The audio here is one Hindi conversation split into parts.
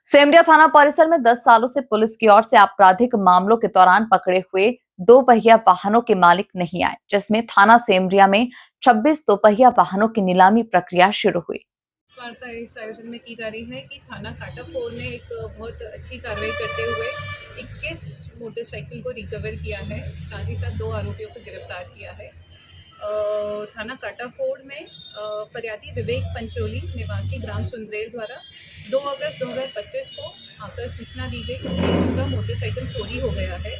सेमरिया थाना परिसर में 10 सालों से पुलिस की ओर से आपराधिक मामलों के दौरान पकड़े हुए दो पहिया वाहनों के मालिक नहीं आए, जिसमें थाना सेमरिया में 26 दोपहिया वाहनों की नीलामी प्रक्रिया शुरू हुई। वार्ता इस आयोजन में की जा रही है कि थाना काटाफोर ने एक बहुत अच्छी कार्रवाई करते हुए 21 मोटरसाइकिल को रिकवर किया है। साथ ही साथ 2 आरोपियों को गिरफ्तार किया है। थाना काटाफोर में फरियादी विवेक पंचोली निवासी ग्राम सुंदरेल द्वारा 2 अगस्त 2025 को आकर सूचना दी गई कि उनका मोटरसाइकिल चोरी हो गया है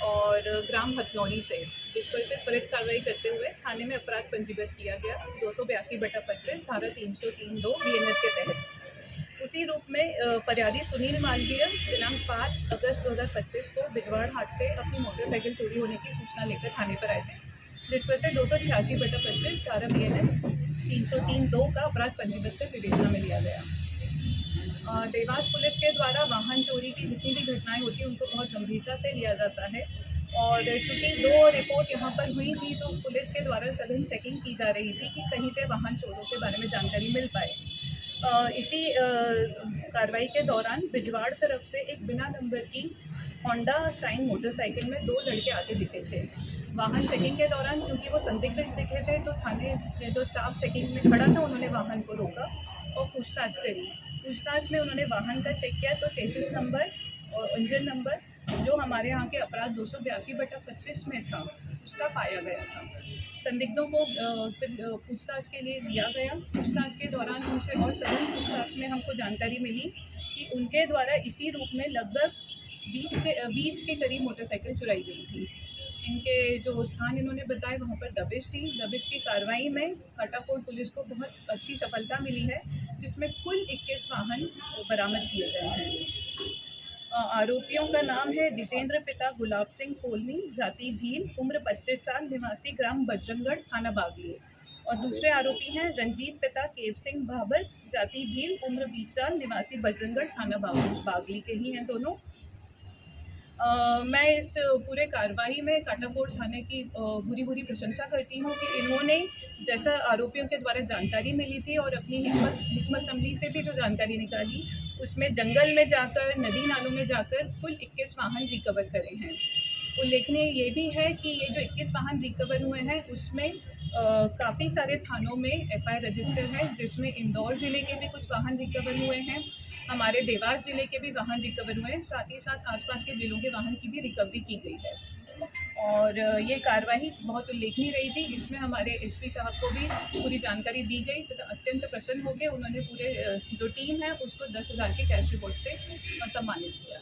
और ग्राम हथनौली से, जिस पर से त्वरित कार्रवाई करते हुए थाने में अपराध पंजीबद्ध किया गया 282/25 धारा 303(2) BNS के तहत। उसी रूप में फरियादी सुनील मालवीय दिनांक 5 अगस्त 2025 को बिजवाड़ हाट से अपनी मोटरसाइकिल चोरी होने की सूचना लेकर थाने पर आए थे, जिस पर से 286/25 धारा BNS 303(2) का अपराध पंजीबद्ध कर विवेचना में लिया गया। देवास पुलिस के द्वारा वाहन चोरी की जितनी भी घटनाएं होती हैं उनको बहुत गंभीरता से लिया जाता है और चूंकि 2 रिपोर्ट यहाँ पर हुई थी तो पुलिस के द्वारा सघन चेकिंग की जा रही थी कि कहीं से वाहन चोरों के बारे में जानकारी मिल पाए। इसी कार्रवाई के दौरान बिजवाड़ तरफ से एक बिना नंबर की होंडा शाइन मोटरसाइकिल में 2 लड़के आते दिखे थे। वाहन चेकिंग के दौरान चूंकि वो संदिग्ध दिखे थे तो थाने में जो स्टाफ चेकिंग में खड़ा था उन्होंने वाहन को रोका और पूछताछ करी। पूछताछ में उन्होंने वाहन का चेक किया तो चेसिस नंबर और इंजन नंबर जो हमारे यहाँ के अपराध 282/25 में था उसका पाया गया था। संदिग्धों को फिर पूछताछ के लिए लिया गया। पूछताछ के दौरान उनसे और सघन पूछताछ में हमको जानकारी मिली कि उनके द्वारा इसी रूप में लगभग 20 के करीब मोटरसाइकिल चुराई गई थी। इनके जो स्थान इन्होंने बताए वहाँ पर दबिश थी। दबिश की कार्रवाई में काटाफोर पुलिस को बहुत अच्छी सफलता मिली है, जिसमें कुल 21 वाहन बरामद किए गए हैं। आरोपियों का नाम है जितेंद्र पिता गुलाब सिंह कोलनी, जाति भील, उम्र 25 साल, निवासी ग्राम बजरंगगढ़, थाना बागली। और दूसरे आरोपी हैं रंजीत पिता केव सिंह बाबर, जाति भील, उम्र 20 साल, निवासी बजरंगगढ़, थाना बागली के ही हैं दोनों। मैं इस पूरे कार्रवाई में काटाफोर थाने की भूरी प्रशंसा करती हूँ कि इन्होंने जैसा आरोपियों के द्वारा जानकारी मिली थी और अपनी हिम्मत अमली से भी जो जानकारी निकाली उसमें जंगल में जाकर, नदी नालों में जाकर कुल 21 वाहन रिकवर करे हैं। उल्लेखनीय ये भी है कि ये जो 21 वाहन रिकवर हुए हैं उसमें काफ़ी सारे थानों में FIR रजिस्टर है, जिसमें इंदौर ज़िले के भी कुछ वाहन रिकवर हुए हैं, हमारे देवास ज़िले के भी वाहन रिकवर हुए हैं, साथ ही साथ आसपास के ज़िलों के वाहन की भी रिकवरी की गई है। और ये कार्रवाई बहुत उल्लेखनीय रही थी। इसमें हमारे SP साहब को भी पूरी जानकारी दी गई तथा अत्यंत प्रसन्न हो गए। उन्होंने पूरे जो टीम है उसको 10,000 के कैश रिवॉर्ड से सम्मानित किया।